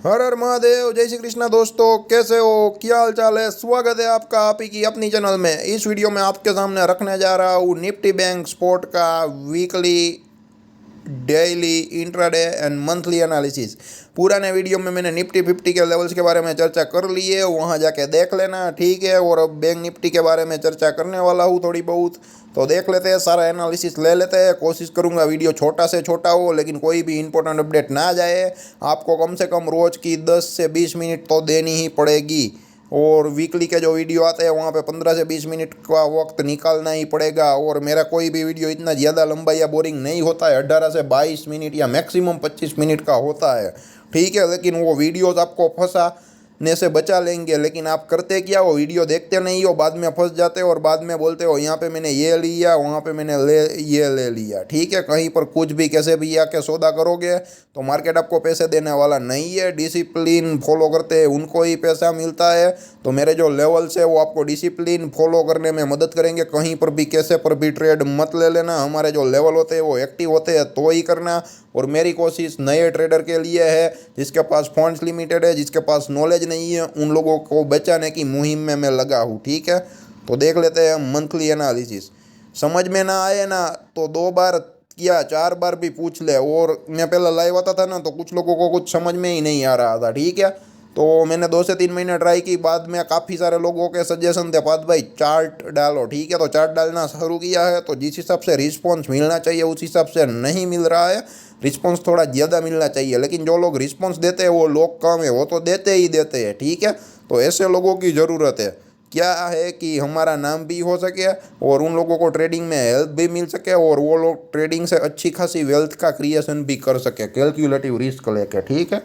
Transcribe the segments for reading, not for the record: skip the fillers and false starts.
हर हर महादेव, जय श्री कृष्णा। दोस्तों कैसे हो, क्या हाल चाल है। स्वागत है आपका आप ही की अपनी चैनल में। इस वीडियो में आपके सामने रखने जा रहा हूँ निफ्टी बैंक स्पॉट का weekly, daily, intraday and monthly analysis. पुराने वीडियो में मैंने निफ्टी 50 के लेवल्स के बारे में चर्चा कर ली है, वहाँ जाके देख लेना, ठीक है। और अब बैंक निफ्टी के बारे में चर्चा करने वाला हूँ थोड़ी बहुत, तो देख लेते हैं, सारा एनालिसिस ले लेते हैं। कोशिश करूँगा वीडियो छोटा से छोटा हो, लेकिन कोई भी इंपॉर्टेंट अपडेट ना जाए। आपको कम से कम रोज़ की 10 से 20 मिनट तो देनी ही पड़ेगी। और वीकली के जो वीडियो आते हैं वहाँ पे 15 से 20 मिनट का वक्त निकालना ही पड़ेगा। और मेरा कोई भी वीडियो इतना ज़्यादा लंबा या बोरिंग नहीं होता है, 18 से 22 मिनट या मैक्सिमम 25 मिनट का होता है, ठीक है। लेकिन वो वीडियोज़ आपको फंसाने से बचा लेंगे, लेकिन आप करते क्या हो, वीडियो देखते नहीं हो, बाद में फंस जाते हो और बाद में बोलते हो यहाँ पे मैंने ये लिया, वहाँ पे मैंने ये ले लिया, ठीक है। कहीं पर कुछ भी कैसे भी आके सौदा करोगे तो मार्केट आपको पैसे देने वाला नहीं है। डिसिप्लिन फॉलो करते हैं उनको ही पैसा मिलता है। तो मेरे जो लेवल्स है वो आपको डिसिप्लिन फॉलो करने में मदद करेंगे। कहीं पर भी कैसे पर भी ट्रेड मत ले लेना। हमारे जो लेवल होते हैं वो एक्टिव होते हैं तो ही करना। और मेरी कोशिश नए ट्रेडर के लिए है, जिसके पास फंड्स लिमिटेड है, जिसके पास नॉलेज नहीं है, उन लोगों को बचाने की मुहिम में मैं लगा हूँ, ठीक है। तो देख लेते हैं मंथली एनालिसिस। समझ में ना आए ना तो 2 बार या 4 बार भी पूछ ले। और मैं पहले लाइव आता था ना तो कुछ लोगों को कुछ समझ में ही नहीं आ रहा था, ठीक है। तो मैंने 2 से 3 महीने ट्राई की, बाद में काफ़ी सारे लोगों के सजेशन थे, पाद भाई चार्ट डालो, ठीक है। तो चार्ट डालना शुरू किया है, तो जिस हिसाब से रिस्पॉन्स मिलना चाहिए उस हिसाब से नहीं मिल रहा है। रिस्पॉन्स थोड़ा ज़्यादा मिलना चाहिए, लेकिन जो लोग रिस्पॉन्स देते हैं वो लोग कम है, वो तो देते ही देते हैं, ठीक है। तो ऐसे लोगों की ज़रूरत है। क्या है कि हमारा नाम भी हो सके और उन लोगों को ट्रेडिंग में हेल्प भी मिल सके, और वो लोग ट्रेडिंग से अच्छी खासी वेल्थ का क्रिएशन भी कर सके, कैलकुलेटिव रिस्क लेके, ठीक है।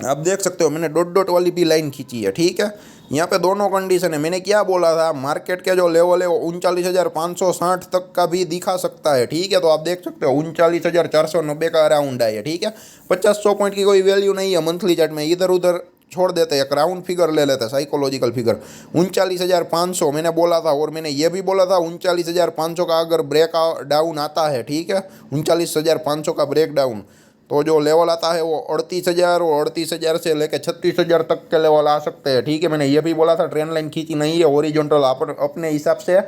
आप देख सकते हो मैंने डॉट डॉट वाली भी लाइन खींची है, ठीक है। यहाँ पे दोनों कंडीशन है। मैंने क्या बोला था, मार्केट के जो लेवल है वो 39,560 तक का भी दिखा सकता है, ठीक है। तो आप देख सकते हो 39,490 का अराउंड है, ठीक है। 50-100 पॉइंट की कोई वैल्यू नहीं है मंथली चार्ट में, इधर उधर छोड़ देते हैं, एक राउंड फिगर ले लेते हैं, साइकोलॉजिकल फिगर 39,500 मैंने बोला था। और मैंने ये भी बोला था 39,500 का अगर ब्रेक डाउन आता है, ठीक है, 39,500 का ब्रेक डाउन, तो जो लेवल आता है वो 38,000 और 38,000 से लेकर 36,000 तक के लेवल आ सकते हैं, ठीक है। मैंने ये भी बोला था ट्रेंड लाइन खींची नहीं है, ओरिजेंटल आप अपने हिसाब से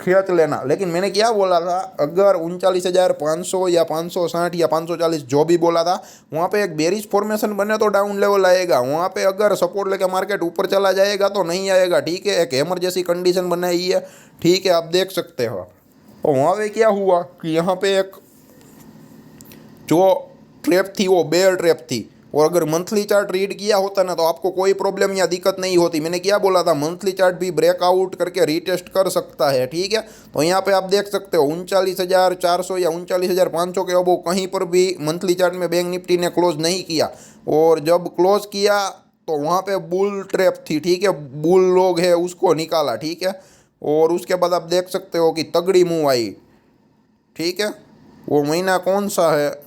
खींच लेना। लेकिन मैंने क्या बोला था, अगर 39,500 या 560 या 540 जो भी बोला था, वहाँ पे एक बेरिश फॉर्मेशन बने तो डाउन लेवल आएगा। वहाँ पे अगर सपोर्ट लेके मार्केट ऊपर चला जाएगा तो नहीं आएगा, ठीक है। एक हैमर जैसी कंडीशन बनाई है, ठीक है, आप देख सकते हो। और वहाँ पे क्या हुआ कि यहाँ पे एक जो ट्रैप थी वो बेयर ट्रैप थी। और अगर मंथली चार्ट रीड किया होता ना तो आपको कोई प्रॉब्लम या दिक्कत नहीं होती। मैंने क्या बोला था, मंथली चार्ट भी ब्रेकआउट करके रीटेस्ट कर सकता है, ठीक है। तो यहाँ पे आप देख सकते हो 39,400 या 39,500 के अब कहीं पर भी मंथली चार्ट में बैंक निफ्टी ने क्लोज नहीं किया। और जब क्लोज किया तो वहाँ पे बुल ट्रैप थी, ठीक है, बुल लोग है उसको निकाला, ठीक है। और उसके बाद आप देख सकते हो कि तगड़ी मूव आई, ठीक है। वो महीना कौन सा है,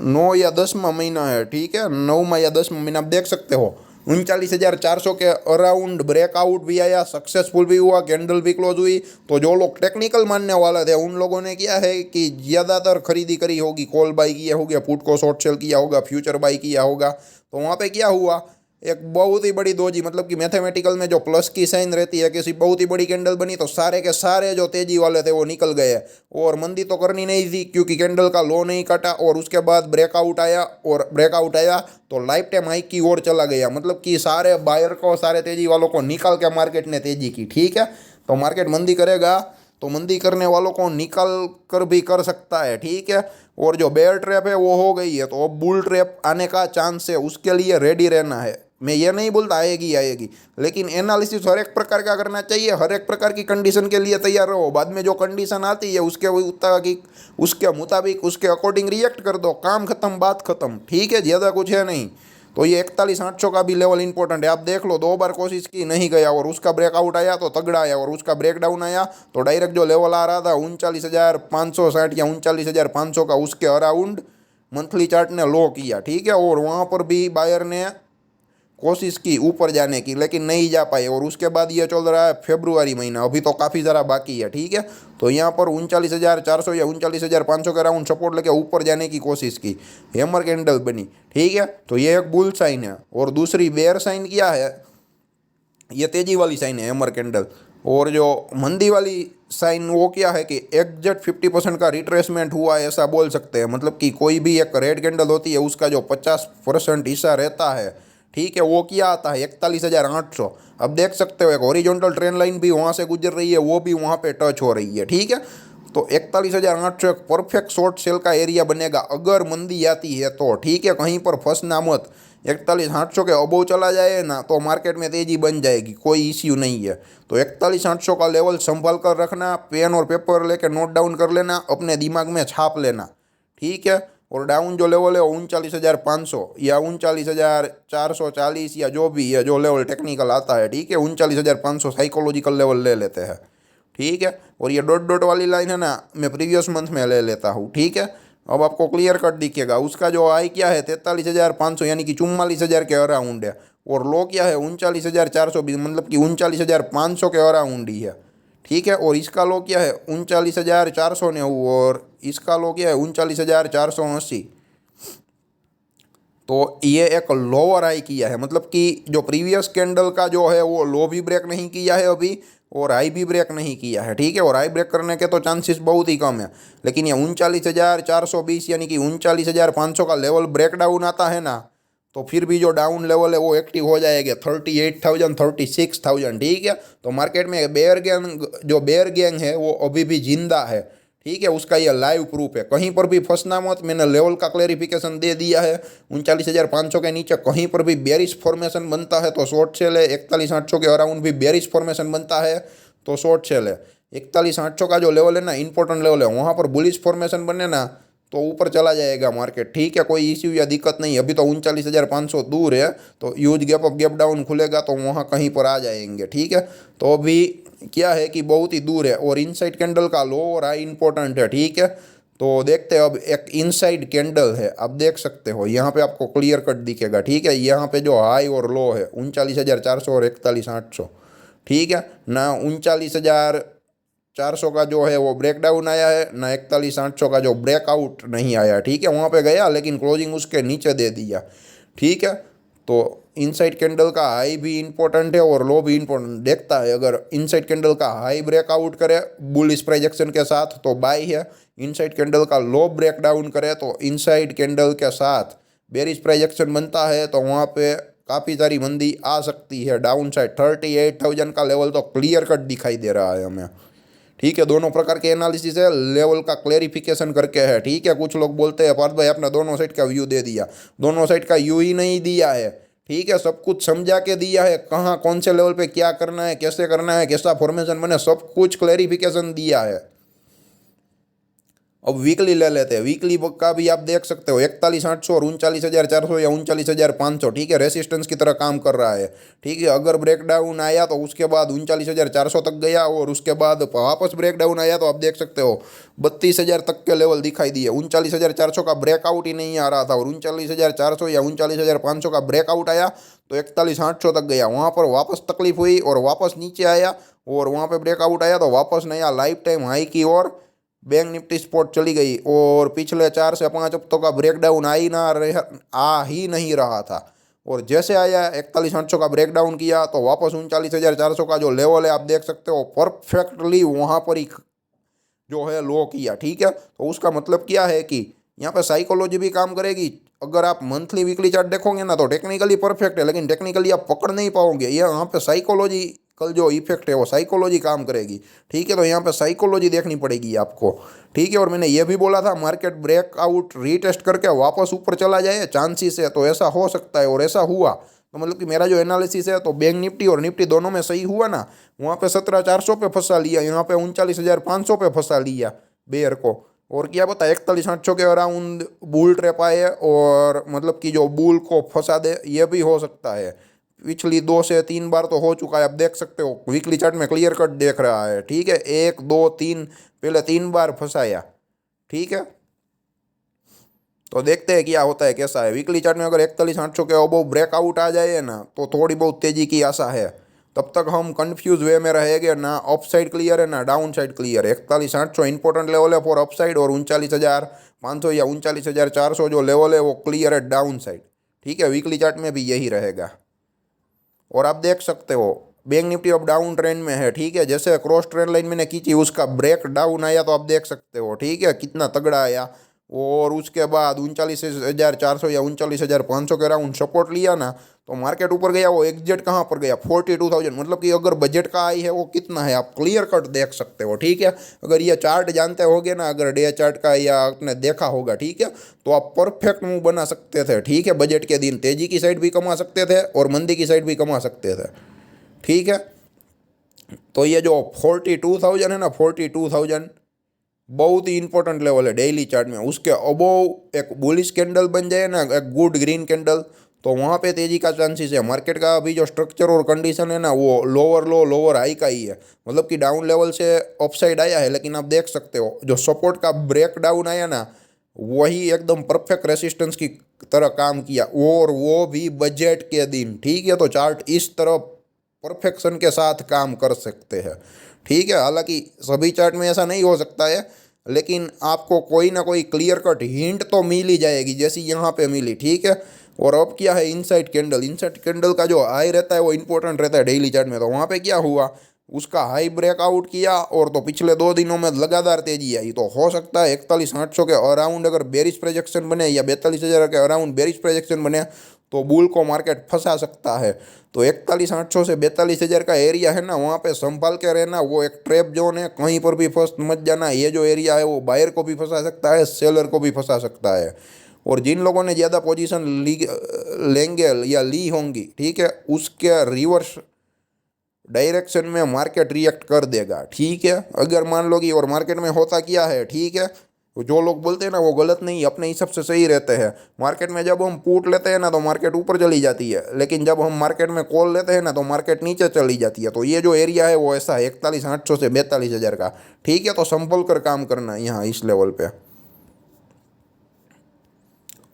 9 या 10वां महीना है, ठीक है, 9वां या 10वां महीना। आप देख सकते हो 39,400 के अराउंड ब्रेकआउट भी आया, सक्सेसफुल भी हुआ, कैंडल भी क्लोज हुई। तो जो लोग टेक्निकल मानने वाले थे उन लोगों ने क्या है कि ज़्यादातर खरीदी करी होगी, कॉल बाई किया होगा, पुट को शॉर्ट सेल किया होगा, फ्यूचर बाई किया होगा। तो वहाँ पे क्या हुआ, एक बहुत ही बड़ी दोजी, मतलब कि मैथमेटिकल में जो प्लस की साइन रहती है, किसी बहुत ही बड़ी कैंडल बनी तो सारे के सारे जो तेजी वाले थे वो निकल गए। और मंदी तो करनी नहीं थी क्योंकि कैंडल का लो नहीं काटा, और उसके बाद ब्रेकआउट आया, और ब्रेकआउट आया तो लाइफ टाइम हाई की ओर चला गया। मतलब कि सारे बायर को, सारे तेजी वालों को निकाल के मार्केट ने तेजी की, ठीक है। तो मार्केट मंदी करेगा तो मंदी करने वालों को निकल कर भी कर सकता है, ठीक है। और जो बेयर ट्रैप है वो हो गई है, तो अब बुल ट्रैप आने का चांस है, उसके लिए रेडी रहना है। मैं ये नहीं बोलता आएगी आएगी, लेकिन एनालिसिस हर एक प्रकार का करना चाहिए, हर एक प्रकार की कंडीशन के लिए तैयार रहो। बाद में जो कंडीशन आती है उसके मुताबिक उसके अकॉर्डिंग रिएक्ट कर दो, काम खत्म, बात खत्म, ठीक है, ज़्यादा कुछ है नहीं। तो ये 41,800 का भी लेवल इंपॉर्टेंट है। आप देख लो 2 बार कोशिश की नहीं गया, और उसका ब्रेकआउट आया तो तगड़ा आया, और उसका ब्रेकडाउन आया तो डायरेक्ट जो लेवल आ रहा था 39,560 या 39,500 का, उसके अराउंड मंथली चार्ट ने लो किया, ठीक है। और वहाँ पर भी बायर ने कोशिश की ऊपर जाने की, लेकिन नहीं जा पाए। और उसके बाद ये चल रहा है फेब्रुआरी महीना, अभी तो काफ़ी ज़रा बाकी है। ठीक है, तो यहाँ पर 39,400 या 39,500 के राउंड सपोर्ट लेके ऊपर जाने की कोशिश की, हैमर कैंडल बनी। ठीक है, तो ये एक बुल साइन है। और दूसरी बेयर साइन क्या है, ये तेजी वाली साइन है हैमर कैंडल। और जो मंदी वाली साइन वो क्या है कि एग्जैक्ट 50% का रिट्रेसमेंट हुआ है, ऐसा बोल सकते हैं। मतलब कि कोई भी एक रेड कैंडल होती है, उसका जो 50% हिस्सा रहता है, ठीक है, वो क्या आता है 41,800। अब देख सकते हो एक हॉरिजॉन्टल ट्रेन लाइन भी वहाँ से गुजर रही है, वो भी वहाँ पे टच हो रही है। ठीक है, तो 41,800 एक परफेक्ट शॉर्ट सेल का एरिया बनेगा अगर मंदी आती है तो। ठीक है, कहीं पर फंसना मत। 41,800 के अबोव चला जाए ना तो मार्केट में तेजी बन जाएगी, कोई इश्यू नहीं है। तो 41,800 का लेवल संभाल कर रखना, पेन और पेपर लेकर नोट डाउन कर लेना, अपने दिमाग में छाप लेना। ठीक है, और डाउन जो लेवल है 39,500 या 39,440 या जो भी है, जो लेवल टेक्निकल आता है, ठीक है, 39,500 साइकोलॉजिकल लेवल ले लेते हैं। ठीक है, और ये डॉट डॉट वाली लाइन है ना, मैं प्रीवियस मंथ में ले लेता हूँ। ठीक है, अब आपको क्लियर कट दिखेगा। उसका जो हाई क्या है 43,500 यानी कि 44,000 के अराउंड है। और लो क्या है 39,420, मतलब कि 39,500 के अराउंड ही है। ठीक है, और इसका लो क्या है 39,490 और इसका लो क्या है 39,480। तो ये एक लोअर हाई किया है, मतलब कि जो प्रीवियस कैंडल का जो है वो लो भी ब्रेक नहीं किया है अभी, और हाई भी ब्रेक नहीं किया है। ठीक है, और हाई ब्रेक करने के तो चांसेस बहुत ही कम है। लेकिन ये 39,420 यानी कि 39,500 का लेवल ब्रेक डाउन आता है ना, तो फिर भी जो डाउन लेवल है वो एक्टिव हो जाएगा 38,000 36,000। ठीक है, तो मार्केट में बेयर गैंग है वो अभी भी जिंदा है। ठीक है, उसका ये लाइव प्रूफ है। कहीं पर भी फंसना मत, मैंने लेवल का क्लेरिफिकेशन दे दिया है। 39,500 के नीचे कहीं पर भी बेरिश फॉर्मेशन बनता है तो शॉर्ट सेल है। 41,800 के अराउंड भी बेरिश फॉर्मेशन बनता है तो शॉर्ट सेल है। 41,800 का जो लेवल है ना, इंपॉर्टेंट लेवल है, वहाँ पर बुलिश फॉर्मेशन बने ना तो ऊपर चला जाएगा मार्केट। ठीक है, कोई इश्यू या दिक्कत नहीं। अभी तो 39,500 दूर है, तो use gap up gap down खुलेगा तो वहाँ कहीं पर आ जाएंगे। ठीक है, तो अभी क्या है कि बहुत ही दूर है। और इनसाइड कैंडल का लो और हाई इंपॉर्टेंट है। ठीक है, तो देखते हैं। अब एक इनसाइड कैंडल है, आप देख सकते हो यहाँ पे आपको क्लियर कट दिखेगा। ठीक है, यहाँ पे जो हाई और लो है 39,400 और 41,800। ठीक है ना, 39,400 का जो है वो ब्रेक डाउन आया है ना, 41,800 का जो ब्रेकआउट नहीं आया। ठीक है, वहाँ पे गया लेकिन क्लोजिंग उसके नीचे दे दिया। ठीक है, तो इनसाइड कैंडल का हाई भी इंपॉर्टेंट है और लो भी इंपॉर्टेंट देखता है। अगर इनसाइड कैंडल का हाई ब्रेकआउट करे बुलिश प्रोजेक्शन के साथ तो बाय है। इनसाइड कैंडल का लो ब्रेक डाउन करे तो इनसाइड कैंडल के साथ बेरिश प्रोजेक्शन बनता है तो वहाँ पे काफ़ी सारी मंदी आ सकती है। डाउन साइड 38,000 का लेवल तो क्लियर कट दिखाई दे रहा है हमें। ठीक है, दोनों प्रकार के एनालिसिस है, लेवल का क्लेरिफिकेशन करके है। ठीक है, कुछ लोग बोलते हैं पार्थ भाई आपने दोनों साइड का व्यू दे दिया। दोनों साइड का व्यू ही नहीं दिया है। ठीक है, सब कुछ समझा के दिया है, कहाँ कौन से लेवल पे क्या करना है, कैसे करना है, कैसा फॉर्मेशन बने, सब कुछ क्लेरिफिकेशन दिया है। अब वीकली ले लेते हैं। वीकली का भी आप देख सकते हो 41,800 और 39,400 या 39,500। ठीक है, रेसिस्टेंस की तरह काम कर रहा है। ठीक है, अगर ब्रेक डाउन आया तो उसके बाद 39,400 तक गया और उसके बाद वापस ब्रेक डाउन आया तो आप देख सकते हो 32,000 तक के लेवल दिखाई दिए। 39,400 का ब्रेकआउट ही नहीं आ रहा था और 39,400 या 39,500 का ब्रेकआउट आया तो 41,800 तक गया। वहाँ पर वापस तकलीफ हुई और वापस नीचे आया और वहाँ पर ब्रेकआउट आया तो वापस नया लाइफ टाइम हाई की ओर बैंक निफ्टी स्पॉट चली गई। और पिछले 4 से 5 हफ्तों का ब्रेकडाउन आ ही नहीं रहा था। और जैसे आया 41,800 का ब्रेकडाउन किया तो वापस 39,400 का जो लेवल है आप देख सकते हो परफेक्टली वहाँ पर ही जो है लो किया। ठीक है, तो उसका मतलब क्या है कि यहाँ पे साइकोलॉजी भी काम करेगी। अगर आप मंथली वीकली चार्ट देखोगे ना तो टेक्निकली परफेक्ट है, लेकिन टेक्निकली आप पकड़ नहीं पाओगे। ये यहाँ पे साइकोलॉजी कल जो इफेक्ट है वो साइकोलॉजी काम करेगी। ठीक है, तो यहाँ पे साइकोलॉजी देखनी पड़ेगी आपको। ठीक है, और मैंने ये भी बोला था मार्केट ब्रेकआउट रीटेस्ट करके वापस ऊपर चला जाए चांसेस है, तो ऐसा हो सकता है और ऐसा हुआ। तो मतलब कि मेरा जो एनालिसिस है तो बैंक निफ्टी और निफ्टी दोनों में सही हुआ ना। वहाँ पे 17,400 पे फंसा लिया, यहाँ पे 39,500 पे फंसा लिया बेयर को। और क्या पता 41,800 के अराउंड बुल ट्रैप आए और मतलब कि जो बुल को फंसा दे, ये भी हो सकता है। पिछली 2 से 3 बार तो हो चुका है, आप देख सकते हो वीकली चार्ट में क्लियर कट देख रहा है। ठीक है, 1 2 3 पहले 3 बार फंसाया। ठीक है, तो देखते हैं क्या होता है, कैसा है। वीकली चार्ट में अगर 41,800 के अबव ब्रेकआउट आ जाए ना तो थोड़ी बहुत तेजी की आशा है। तब तक हम कंफ्यूज वे में रहेंगे, ना अप साइड क्लियर है ना डाउन साइड क्लियर है। 41,800 इंपॉर्टेंट लेवल है फॉर अप साइड, और 39,500 या 39,400 जो लेवल है वो क्लियर है डाउन साइड। ठीक है, वीकली चार्ट में भी यही रहेगा। और आप देख सकते हो बैंक निफ्टी अब डाउन ट्रेंड में है। ठीक है, जैसे क्रॉस ट्रेंड लाइन मैंने खींची उसका ब्रेक डाउन आया तो आप देख सकते हो। ठीक है, कितना तगड़ा आया। और उसके बाद 39,400 या 39,500 के राउंड सपोर्ट लिया ना तो मार्केट ऊपर गया। वो एग्जैक्ट कहाँ पर गया, 42,000। मतलब कि अगर बजट का आई है वो कितना है आप क्लियर कट देख सकते हो। ठीक है, अगर ये चार्ट जानते होगे ना, अगर डे चार्ट का या आपने देखा होगा, ठीक है, तो आप परफेक्ट मूव बना सकते थे। ठीक है, बजट के दिन तेजी की साइड भी कमा सकते थे और मंदी की साइड भी कमा सकते थे। ठीक है, तो ये जो 42,000 है ना, 42,000 बहुत ही इंपॉर्टेंट लेवल है डेली चार्ट में। उसके अबोव एक बुलिश कैंडल बन जाए ना, एक गुड ग्रीन कैंडल, तो वहाँ पे तेजी का चांसेस है। मार्केट का अभी जो स्ट्रक्चर और कंडीशन है ना वो लोअर लो लोअर हाई का ही है। मतलब कि डाउन लेवल से अपसाइड आया है, लेकिन आप देख सकते हो जो सपोर्ट का ब्रेक डाउन आया ना वही एकदम परफेक्ट रेसिस्टेंस की तरह काम किया, और वो भी बजट के दिन। ठीक है, तो चार्ट इस तरह परफेक्शन के साथ काम कर सकते हैं। ठीक है, हालांकि सभी चार्ट में ऐसा नहीं हो सकता है, लेकिन आपको कोई ना कोई क्लियर कट हिंट तो मिल ही जाएगी, जैसी यहाँ पे मिली। ठीक है, और अब क्या है, इनसाइड कैंडल। इनसाइड कैंडल का जो हाई रहता है वो इंपॉर्टेंट रहता है डेली चार्ट में। तो वहाँ पे क्या हुआ, उसका हाई ब्रेकआउट किया और तो पिछले 2 दिनों में लगातार तेजी आई। तो हो सकता है 41,800 के अराउंड अगर बेरिश प्रोजेक्शन बने या 42,000 के अराउंड बेरिश प्रोजेक्शन बने तो बुल को मार्केट फंसा सकता है। तो 41,800 से 42,000 का एरिया है ना, वहाँ पे संभाल के रहना। वो एक ट्रैप जोन है, कहीं पर भी फंस मत जाना। ये जो एरिया है वो बायर को भी फंसा सकता है, सेलर को भी फंसा सकता है। और जिन लोगों ने ज़्यादा पोजीशन लेंगे या ली होंगी, ठीक है, उसके रिवर्स डायरेक्शन में मार्केट रिएक्ट कर देगा। ठीक है, अगर मान लो कि, और मार्केट में होता क्या है, ठीक है, जो लोग बोलते हैं ना वो गलत नहीं, अपने हिसाब से सही रहते हैं। मार्केट में जब हम पुट लेते हैं ना तो मार्केट ऊपर चली जाती है, लेकिन जब हम मार्केट में कॉल लेते हैं ना तो मार्केट नीचे चली जाती है। तो ये जो एरिया है वो ऐसा है 41,800 से 42,000 का। ठीक है, तो संभल कर काम करना है यहाँ इस लेवल पे।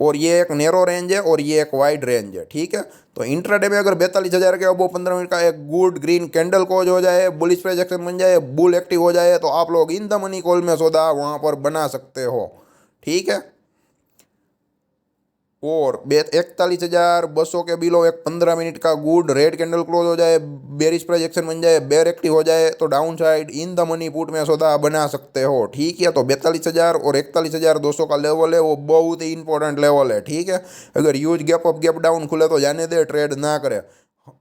और ये एक नैरो रेंज है और ये एक वाइड रेंज है। ठीक है, तो इंट्राडे में अगर 42,000 के अबो 15 मिनट का एक गुड ग्रीन कैंडल कोज हो जाए, बुलिश प्रोजेक्शन बन जाए, बुल एक्टिव हो जाए, तो आप लोग इन द मनी कॉल में सौदा वहाँ पर बना सकते हो। ठीक है, और 41,200 के बिलो एक 15 मिनट का गुड रेड कैंडल क्लोज हो जाए, बेरिश प्रोजेक्शन बन जाए, बेर एक्टिव हो जाए, तो down side in the money put में सौदा बना सकते हो। ठीक है, तो 42,000 और 41,200 का लेवल है वो बहुत ही इंपॉर्टेंट लेवल है। ठीक है, अगर use gap up gap down खुले तो जाने दे, ट्रेड ना करे।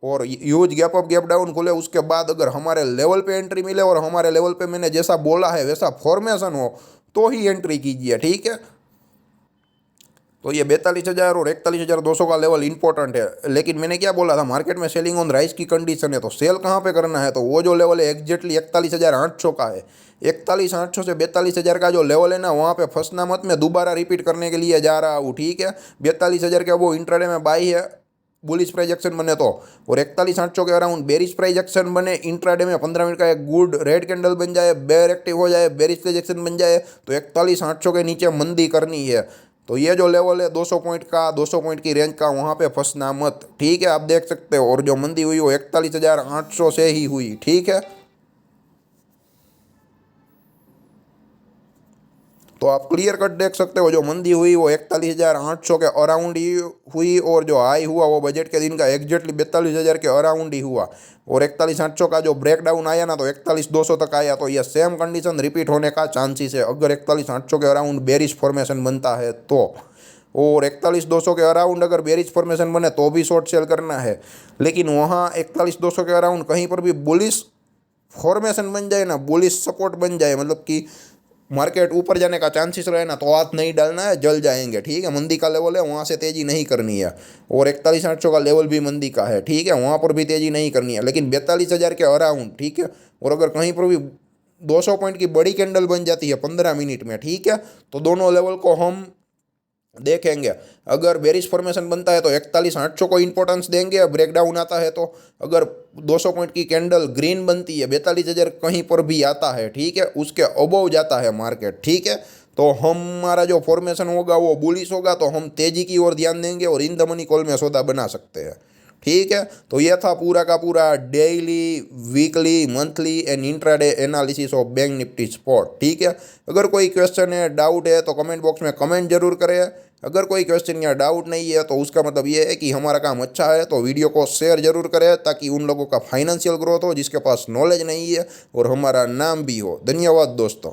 और use gap up gap down खुले उसके बाद अगर हमारे लेवल पे एंट्री मिले और हमारे लेवल पे मैंने जैसा बोला है वैसा फॉर्मेशन हो तो ही एंट्री कीजिए। ठीक है, तो ये 42,000 और 41,200 का लेवल इंपॉर्टेंट है। लेकिन मैंने क्या बोला था, मार्केट में सेलिंग ऑन राइज की कंडीशन है, तो सेल कहाँ पे करना है, तो वो जो लेवल है एग्जैक्टली 41,800 का है। 41,800 से 42,000 का जो लेवल है ना वहाँ पे फंसना मत। मैं दोबारा रिपीट करने के लिए जा रहा हूँ। ठीक है, 42,000 का वो इंट्राडे में बाई है, बुलिश प्राइजेक्शन बने तो, और 41,800 के अराउंड बेरिश प्राइजेक्शन बने, इंट्राडे में 15 मिनट का एक गुड रेड कैंडल बन जाए, बेयर एक्टिव हो जाए, बेरिश प्राइजेक्शन बन जाए, तो 41,800 के नीचे मंदी करनी है। तो ये जो लेवल है 200 पॉइंट का, 200 पॉइंट की रेंज का, वहाँ पे फंसना मत। ठीक है, आप देख सकते हो। और जो मंदी हुई वो 41,800 से ही हुई। ठीक है, तो आप क्लियर कट देख सकते हो, जो मंदी हुई वो 41,800 के अराउंड ही हुई, और जो हाई हुआ वो बजट के दिन का एग्जैक्टली 42,000 के अराउंड ही हुआ। और 41,800 का जो ब्रेकडाउन आया ना तो 41,200 तक आया। तो यह सेम कंडीशन रिपीट होने का चांसेस है अगर 41,800 के अराउंड बेरिश फॉर्मेशन बनता है तो। और 41,200 के अराउंड अगर बेरिश फॉर्मेशन बने तो भी शॉर्ट सेल करना है। लेकिन वहाँ 41,200 के अराउंड कहीं पर भी बुलिश फॉर्मेशन बन जाए ना, बुलिश सपोर्ट बन जाए, मतलब कि मार्केट ऊपर जाने का चांसेस रहे ना, तो हाथ नहीं डालना है, जल जाएंगे। ठीक है, मंदी का लेवल है, वहाँ से तेजी नहीं करनी है। और 41,800 का लेवल भी मंदी का है। ठीक है, वहाँ पर भी तेजी नहीं करनी है, लेकिन 42,000 के अराउंड। ठीक है, और अगर कहीं पर भी 200 पॉइंट की बड़ी कैंडल बन जाती है 15 मिनट में, ठीक है, तो दोनों लेवल को हम देखेंगे। अगर बेरिश फॉर्मेशन बनता है तो 41,800 को इंपॉर्टेंस देंगे, ब्रेकडाउन आता है तो। अगर 200 पॉइंट की कैंडल ग्रीन बनती है, 42,000 कहीं पर भी आता है, ठीक है, उसके अबव जाता है मार्केट। ठीक है, तो हमारा जो फॉर्मेशन होगा वो बुलिश होगा, तो हम तेजी की ओर ध्यान देंगे और इन द मनी कॉल में सौदा बना सकते हैं। ठीक है, तो ये था पूरा का पूरा daily, weekly, monthly and intraday analysis of bank Nifty spot. ठीक है, अगर कोई क्वेश्चन है, डाउट है, तो कमेंट बॉक्स में कमेंट जरूर करें। अगर कोई क्वेश्चन या डाउट नहीं है तो उसका मतलब ये है कि हमारा काम अच्छा है, तो वीडियो को शेयर जरूर करें ताकि उन लोगों का फाइनेंशियल ग्रोथ हो जिसके पास नॉलेज नहीं है और हमारा नाम भी हो। धन्यवाद दोस्तों।